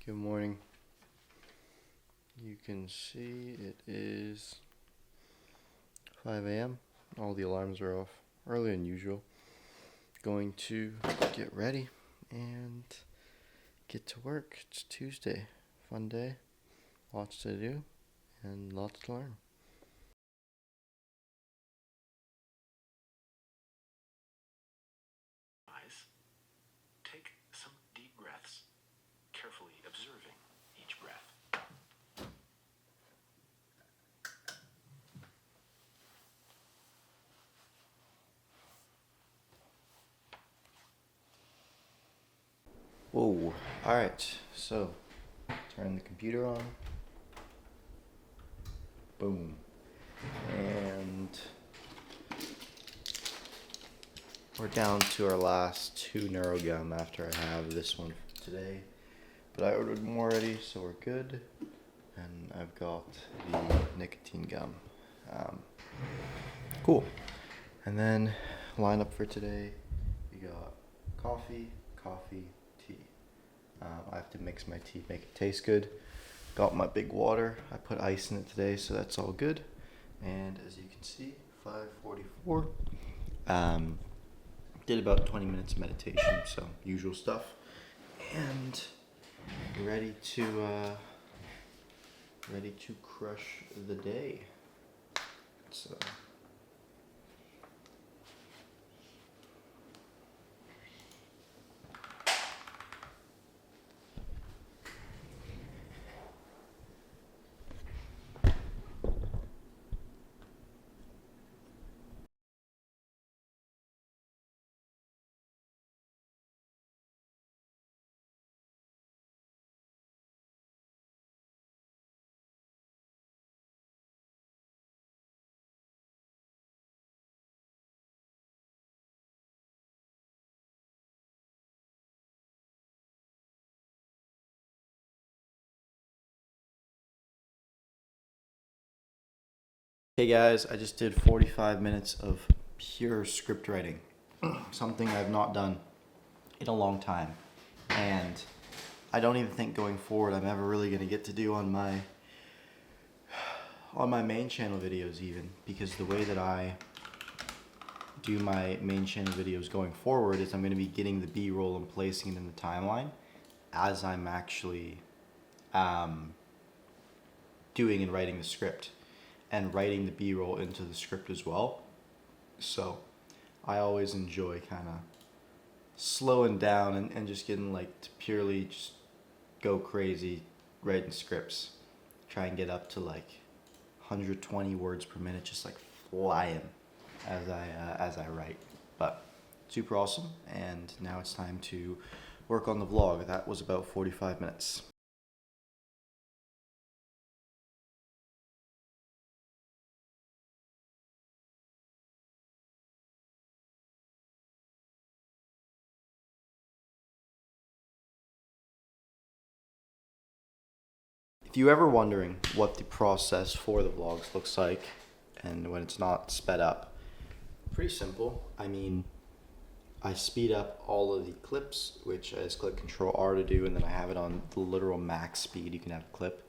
Good morning. You can see it is 5 a.m. All the alarms are off. Earlier than usual. Going to get ready and get to work. It's Tuesday. Fun day. Lots to do and lots to learn. Take some deep breaths, carefully observing each breath. Whoa. Alright, so turn the computer on. Boom. And we're down to our last 2 NeuroGum after I have this one today. But I ordered more already, so we're good. And I've got the nicotine gum. Cool. And then lineup for today, we got coffee, tea. I have to mix my tea, make it taste good. Got my big water. I put ice in it today, so that's all good. And as you can see, 5:44. Did about 20 minutes of meditation, so usual stuff. And ready to crush the day. So hey guys, I just did 45 minutes of pure script writing. Something I've not done in a long time. And I don't even think going forward I'm ever really going to get to do on my main channel videos even, because the way that I do my main channel videos going forward is I'm going to be getting the B-roll and placing it in the timeline as I'm actually doing and writing the script, and writing the B-roll into the script as well. So I always enjoy kind of slowing down and just getting like to purely just go crazy writing scripts. Try and get up to like 120 words per minute, just like flying as I write. But super awesome, and now it's time to work on the vlog. That was about 45 minutes. If you're ever wondering what the process for the vlogs looks like and when it's not sped up, pretty simple. I mean, I speed up all of the clips, which I just click Control R to do, and then I have it on the literal max speed. You can have a clip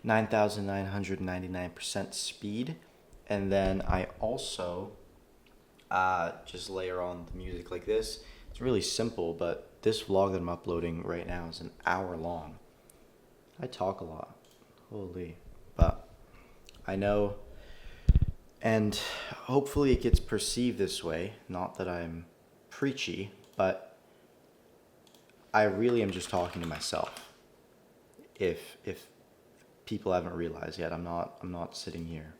9,999% speed, and then I also just layer on the music like this. It's really simple, but this vlog that I'm uploading right now is an hour long. I talk a lot. Holy. But I know, and hopefully it gets perceived this way. Not that I'm preachy, but I really am just talking to myself. If people haven't realized yet, I'm not sitting here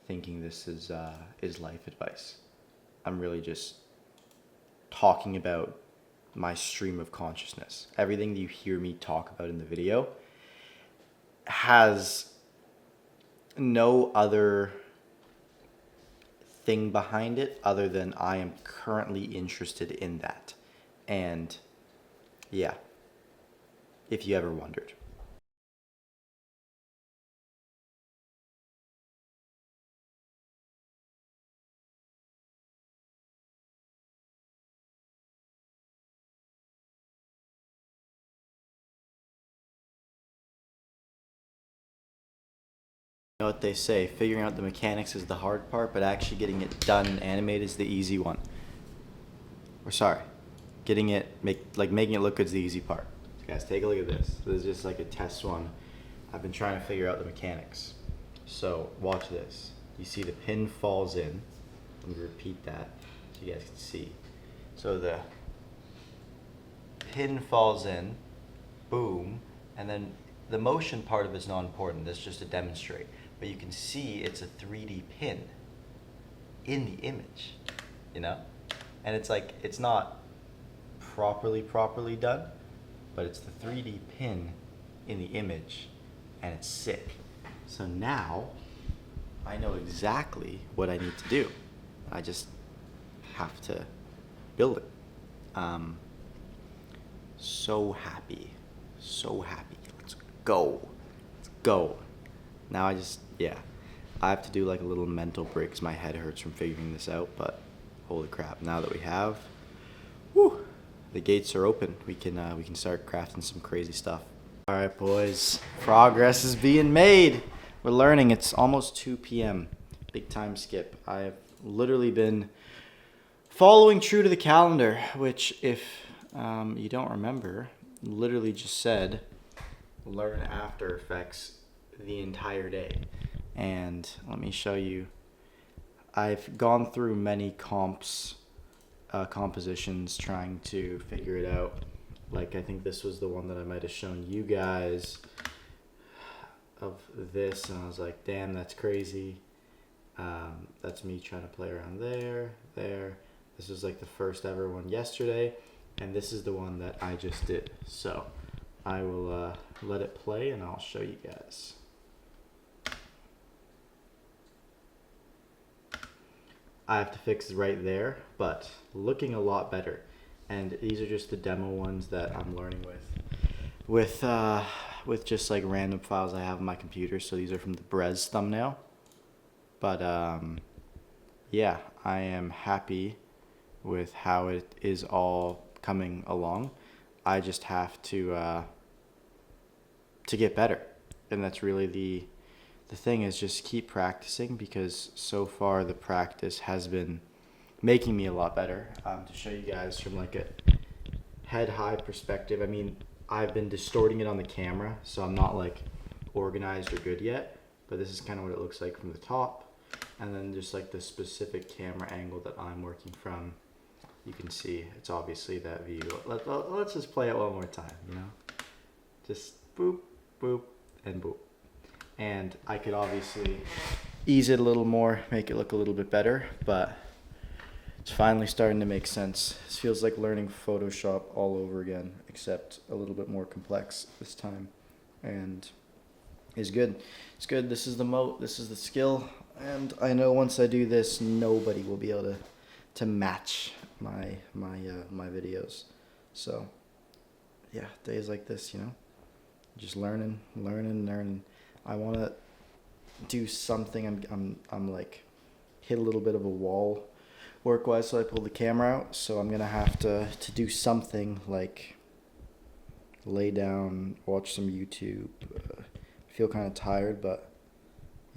thinking this is life advice. I'm really just talking about my stream of consciousness. Everything that you hear me talk about in the video has no other thing behind it other than I am currently interested in that. And yeah, if you ever wondered. You know what they say, figuring out the mechanics is the hard part, but actually getting it done and animated is the easy one. Or sorry, making it look good is the easy part. So guys, take a look at this. This is just like a test one. I've been trying to figure out the mechanics. So watch this. You see the pin falls in. Let me repeat that so you guys can see. So the pin falls in, boom, and then the motion part of it is not important. That's just to demonstrate. But you can see it's a 3D pin in the image, you know? And it's like, it's not properly done, but it's the 3D pin in the image, and it's sick. So now, I know exactly what I need to do. I just have to build it. So happy. Let's go. Now I have to do like a little mental break because my head hurts from figuring this out, but holy crap, now that we have, the gates are open. We can start crafting some crazy stuff. All right, boys, progress is being made. We're learning. It's almost 2 p.m. Big time skip. I've literally been following true to the calendar, which if you don't remember, literally just said learn After Effects the entire day. And let me show you. I've gone through many compositions trying to figure it out. Like, I think this was the one that I might have shown you guys of this, and I was like, damn, that's crazy. That's me trying to play around there. This was like the first ever one yesterday, and this is the one that I just did. So I will let it play and I'll show you guys. I have to fix right there, but looking a lot better. And these are just the demo ones that I'm learning with just like random files I have on my computer. So these are from the Brez thumbnail. But yeah, I am happy with how it is all coming along. I just have to get better, and that's really the thing, is just keep practicing, because so far the practice has been making me a lot better. To show you guys from like a head high perspective, I mean, I've been distorting it on the camera, so I'm not like organized or good yet, but this is kind of what it looks like from the top, and then just like the specific camera angle that I'm working from, you can see it's obviously that view. Let's just play it one more time, you know, just boop, boop, and boop. And I could obviously ease it a little more, make it look a little bit better, but it's finally starting to make sense. This feels like learning Photoshop all over again, except a little bit more complex this time. And it's good. It's good. This is the moat. This is the skill. And I know once I do this, nobody will be able to match my videos. So yeah, days like this, you know, just learning. I want to do something. I'm like hit a little bit of a wall work-wise, so I pulled the camera out. So I'm gonna have to do something like lay down, watch some YouTube. I feel kind of tired, but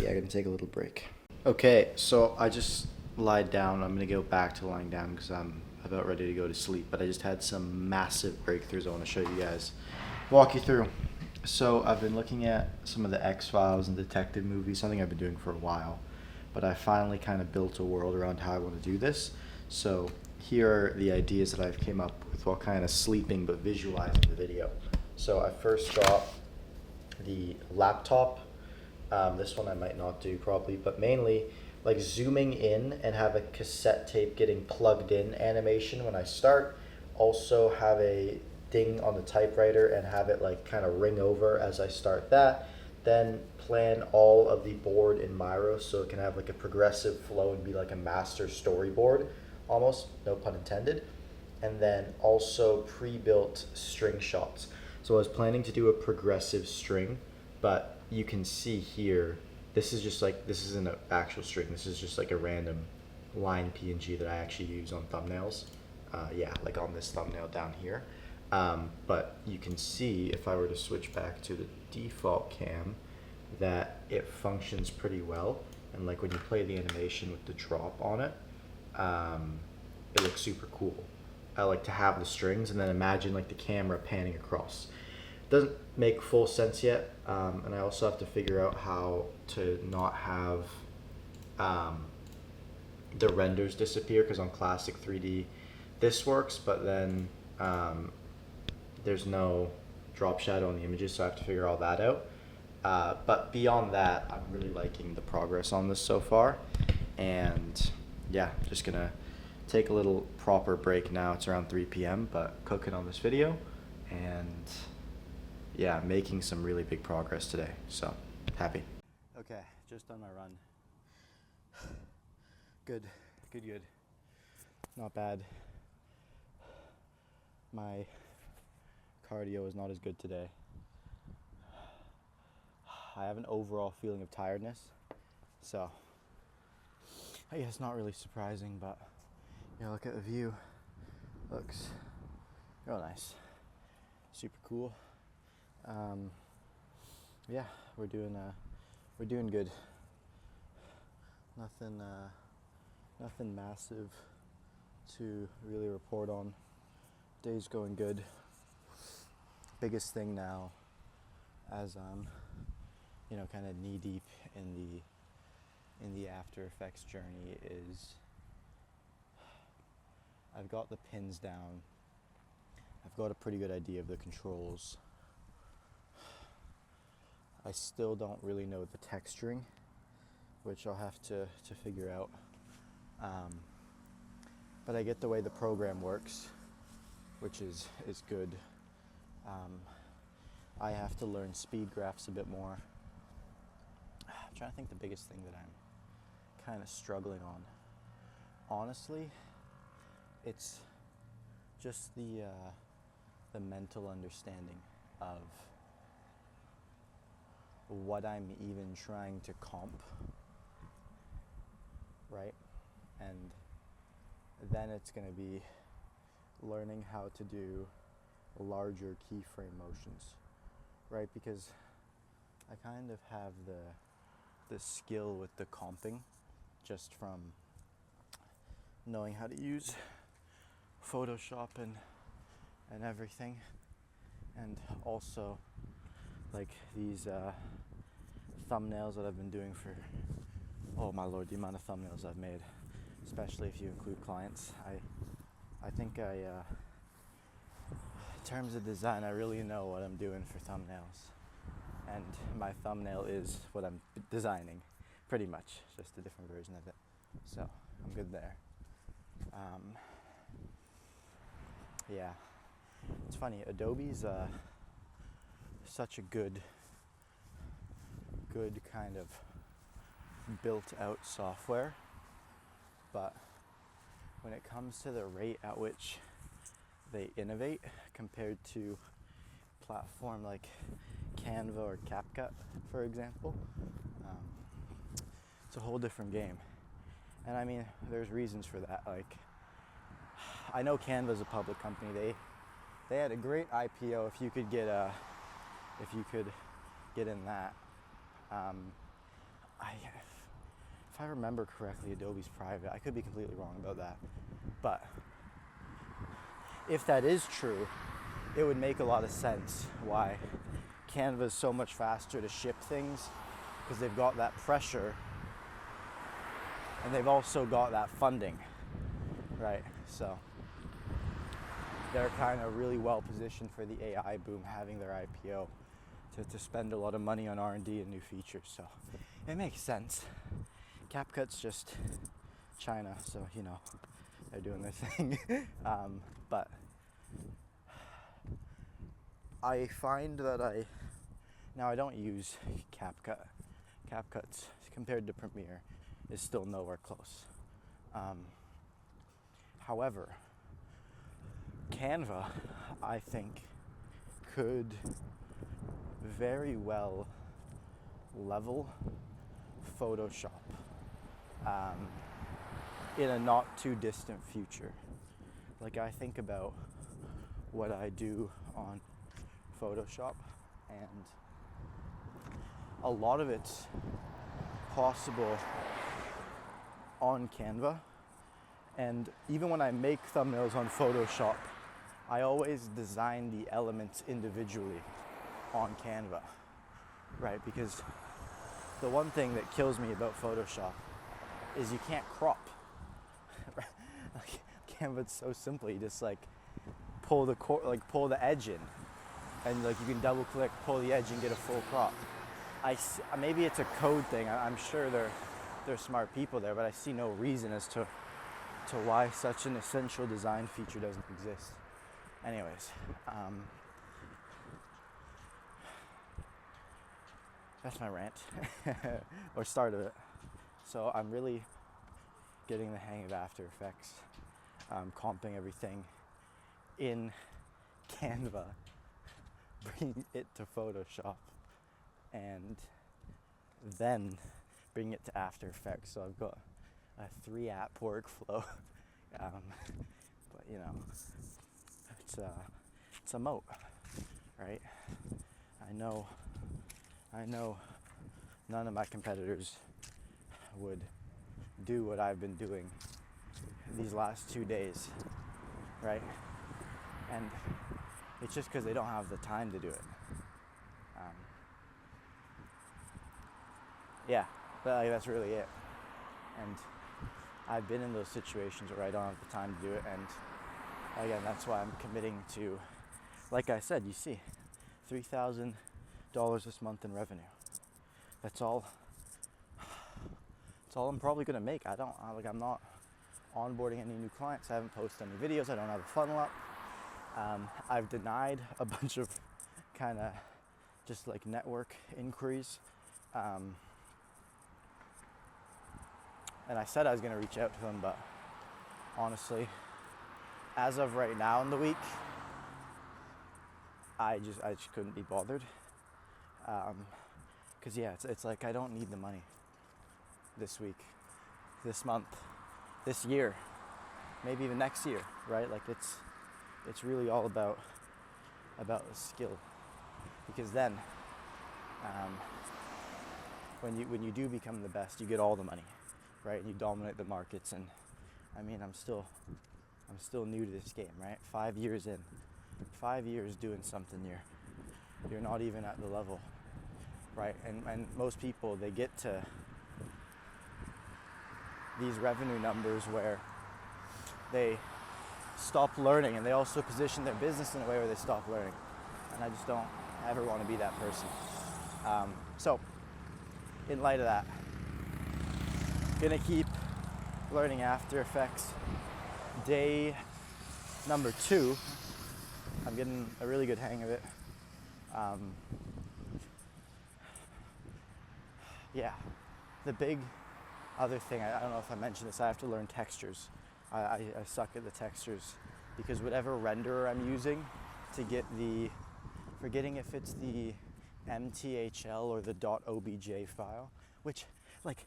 yeah, I'm gonna take a little break. Okay, so I just lied down. I'm gonna go back to lying down because I'm about ready to go to sleep. But I just had some massive breakthroughs I want to show you guys, walk you through. So I've been looking at some of the X-Files and detective movies, something I've been doing for a while, but I finally kind of built a world around how I want to do this. So here are the ideas that I've came up with while kind of sleeping but visualizing the video. So I first got the laptop. This one I might not do probably, but mainly like zooming in and have a cassette tape getting plugged in animation when I start. Also have a ding on the typewriter and have it like kind of ring over as I start that. Then plan all of the board in Miro so it can have like a progressive flow and be like a master storyboard almost, no pun intended. And then also pre-built string shots. So I was planning to do a progressive string, but you can see here, this is just like, this isn't an actual string, this is just like a random line PNG that I actually use on thumbnails. Yeah, like on this thumbnail down here. But you can see if I were to switch back to the default cam, that it functions pretty well. And like when you play the animation with the drop on it, it looks super cool. I like to have the strings and then imagine like the camera panning across. Doesn't make full sense yet, and I also have to figure out how to not have the renders disappear, because on classic 3D this works, but then there's no drop shadow on the images, so I have to figure all that out. But beyond that, I'm really liking the progress on this so far, and yeah, just gonna take a little proper break now. It's around 3 p.m., but cooking on this video, and yeah, making some really big progress today, so happy. Okay, just on my run. Good. Not bad. My cardio is not as good today. I have an overall feeling of tiredness, so I guess not really surprising, but yeah, look at the view. Looks real nice. Super cool. Yeah, we're doing good. Nothing massive to really report on. Day's going good. Biggest thing now, as I'm, kind of knee deep in the After Effects journey, is I've got the pins down. I've got a pretty good idea of the controls. I still don't really know the texturing, which I'll have to figure out. But I get the way the program works, which is good. I have to learn speed graphs a bit more. I'm trying to think the biggest thing that I'm kind of struggling on. Honestly, it's just the mental understanding of what I'm even trying to comp, right? And then it's going to be learning how to do larger keyframe motions, right? Because I kind of have the skill with the comping just from knowing how to use Photoshop and everything, and also like these thumbnails that I've been doing for, oh my lord, the amount of thumbnails I've made, especially if you include clients. I think in terms of design, I really know what I'm doing for thumbnails, and my thumbnail is what I'm designing, pretty much, just a different version of it, so I'm good there. Yeah, it's funny, Adobe's such a good kind of built out software, but when it comes to the rate at which they innovate compared to platform like Canva or CapCut, for example, it's a whole different game. And I mean, there's reasons for that. Like, I know Canva's a public company. They had a great IPO. If you could get in that. If I remember correctly, Adobe's private. I could be completely wrong about that. But if that is true, it would make a lot of sense why Canva is so much faster to ship things, because they've got that pressure and they've also got that funding, right? So they're kind of really well positioned for the AI boom, having their IPO to spend a lot of money on R&D and new features. So it makes sense. CapCut's just China, so they're doing their thing. But I find that I don't use CapCut. CapCut's, compared to Premiere, is still nowhere close. However, Canva, I think, could very well level Photoshop in a not too distant future. Like, I think about what I do on Photoshop, and a lot of it's possible on Canva. And even when I make thumbnails on Photoshop, I always design the elements individually on Canva, right? Because the one thing that kills me about Photoshop is you can't crop. Like, Canva's so simple. You just like pull the edge in, and like you can double click, pull the edge, and get a full crop. Maybe it's a code thing. I'm sure they're smart people there, but I see no reason as to why such an essential design feature doesn't exist. Anyways, that's my rant, or start of it. So I'm really getting the hang of After Effects, comping everything in Canva, bringing it to Photoshop, and then bring it to After Effects. So I've got a 3-app workflow, but you know, it's a moat, right? I know none of my competitors would do what I've been doing these last 2 days, right? And it's just because they don't have the time to do it. Yeah, but like, that's really it. And I've been in those situations where I don't have the time to do it, and again, that's why I'm committing to, like I said, you see, $3,000 this month in revenue. That's all I'm probably gonna make. I'm not onboarding any new clients. I haven't posted any videos. I don't have a funnel up. I've denied a bunch of kind of just like network inquiries. And I said I was going to reach out to them, but honestly, as of right now in the week, I just couldn't be bothered. Because yeah, it's like I don't need the money this week, this month, this year, maybe even next year, right? Like it's really all about the skill. Because then, when you do become the best, you get all the money, right? And you dominate the markets. And I mean, I'm still new to this game, right? 5 years in, 5 years doing something, you're not even at the level, right? And most people, they get to these revenue numbers where they stop learning, and they also position their business in a way where they stop learning. And I just don't ever want to be that person. So in light of that, gonna keep learning After Effects. Day number 2, I'm getting a really good hang of it. Yeah, the big other thing, I don't know if I mentioned this, I have to learn textures. I suck at the textures because whatever renderer I'm using to get forgetting if it's the MTHL or the .obj file, which, like,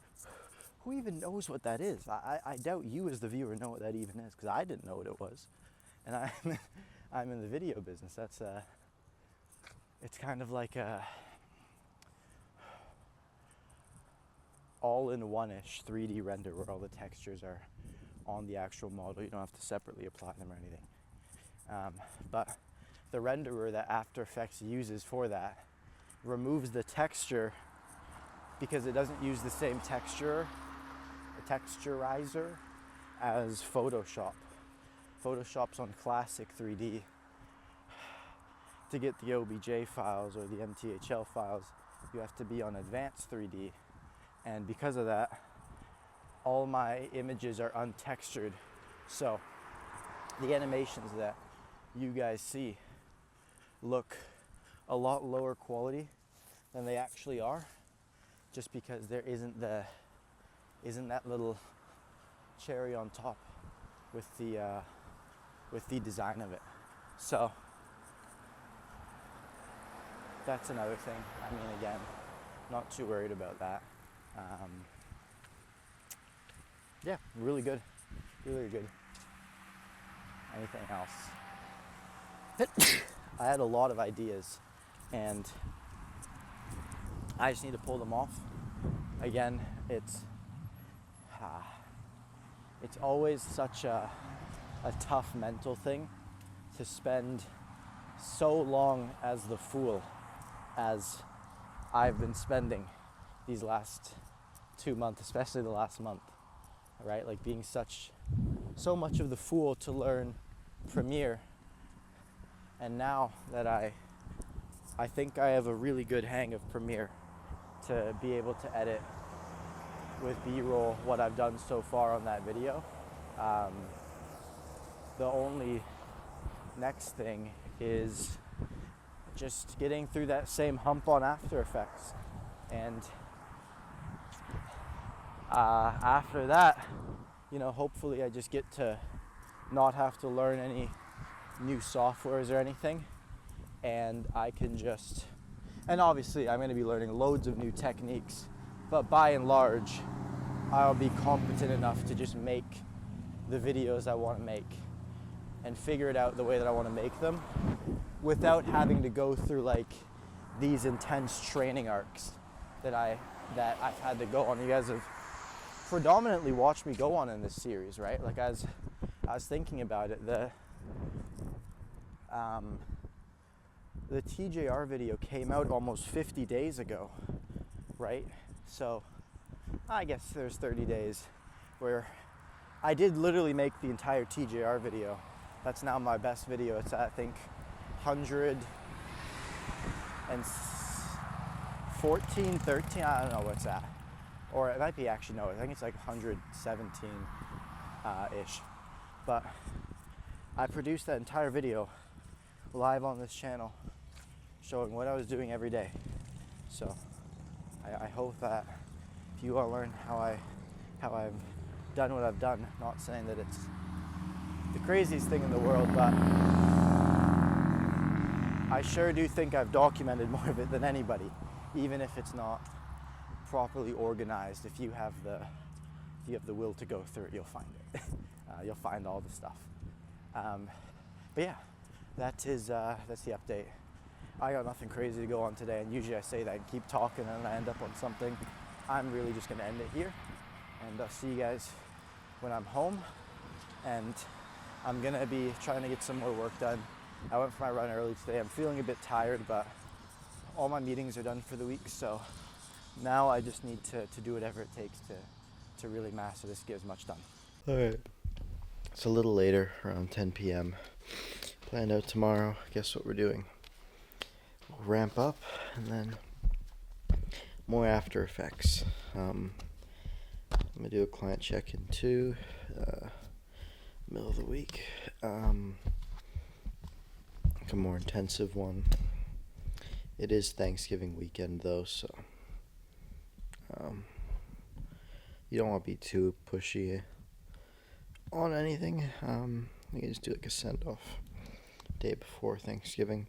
who even knows what that is? I doubt you as the viewer know what that even is, because I didn't know what it was. And I'm in the video business. That's it's kind of like a all-in-one-ish 3D render where all the textures are on the actual model. You don't have to separately apply them or anything. But the renderer that After Effects uses for that removes the texture because it doesn't use the same texturizer as Photoshop. Photoshop's on classic 3D. To get the OBJ files or the MTHL files, you have to be on advanced 3D. And because of that, all my images are untextured. So the animations that you guys see look a lot lower quality than they actually are, just because there isn't that little cherry on top with the design of it. So that's another thing. I mean, again, not too worried about that. Yeah, really good. Really good. Anything else? I had a lot of ideas, and I just need to pull them off. Again, it's always such a tough mental thing to spend so long as the fool as I've been spending these last 2 months, especially the last month, right? Like being so much of the fool to learn Premiere. And now that I think I have a really good hang of Premiere to be able to edit with B-roll what I've done so far on that video. The only next thing is just getting through that same hump on After Effects. And after that, hopefully I just get to not have to learn any new softwares or anything, and I can and obviously I'm going to be learning loads of new techniques, but by and large I'll be competent enough to just make the videos I want to make and figure it out the way that I want to make them without having to go through like these intense training arcs that I've had to go on. You guys have predominantly watched me go on in this series, right? Like as I was thinking about it, the TJR video came out almost 50 days ago, right? So I guess there's 30 days where I did literally make the entire TJR video. That's now my best video. It's at, I think, 114, 13, I don't know what's that. Or it might be actually, no, I think it's like 117-ish. But I produced that entire video live on this channel showing what I was doing every day. So I hope that if you want to learn how I've done what I've done, not saying that it's the craziest thing in the world, but I sure do think I've documented more of it than anybody, even if it's not properly organized. If you have the will to go through it, you'll find it. You'll find all the stuff. But yeah, that's the update. I got nothing crazy to go on today, and usually I say that and keep talking and I end up on something. I'm really just going to end it here, and I'll see you guys when I'm home. And I'm going to be trying to get some more work done. I went for my run early today. I'm feeling a bit tired, but all my meetings are done for the week, so now I just need to do whatever it takes to really master this, get as much done. Alright. It's a little later, around 10 p.m. Planned out tomorrow. Guess what we're doing? We'll ramp up and then more After Effects. I'm going to do a client check-in too, middle of the week. Like a more intensive one. It is Thanksgiving weekend though, so you don't want to be too pushy on anything. You can just do like a send-off day before Thanksgiving.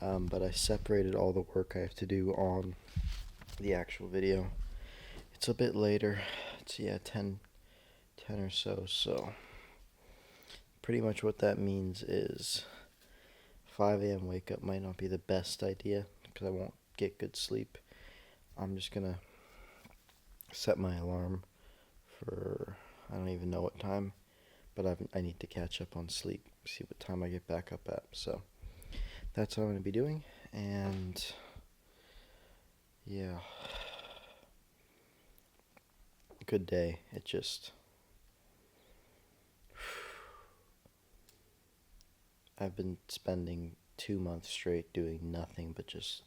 But I separated all the work I have to do on the actual video. It's a bit later. It's 10 or so. So pretty much what that means is 5 a.m. wake up might not be the best idea because I won't get good sleep. I'm just gonna set my alarm for I don't even know what time, but I need to catch up on sleep, see what time I get back up at. So that's what I'm going to be doing, and yeah, good day. It just, I've been spending 2 months straight doing nothing but just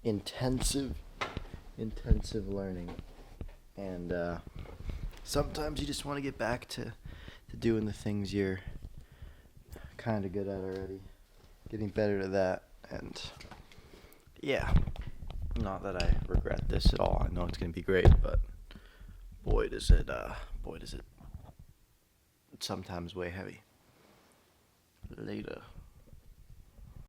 intensive learning, and sometimes you just want to get back to doing the things you're kind of good at already, getting better at that. And yeah, not that I regret this at all. I know it's going to be great, but boy does it sometimes weigh heavy. Later.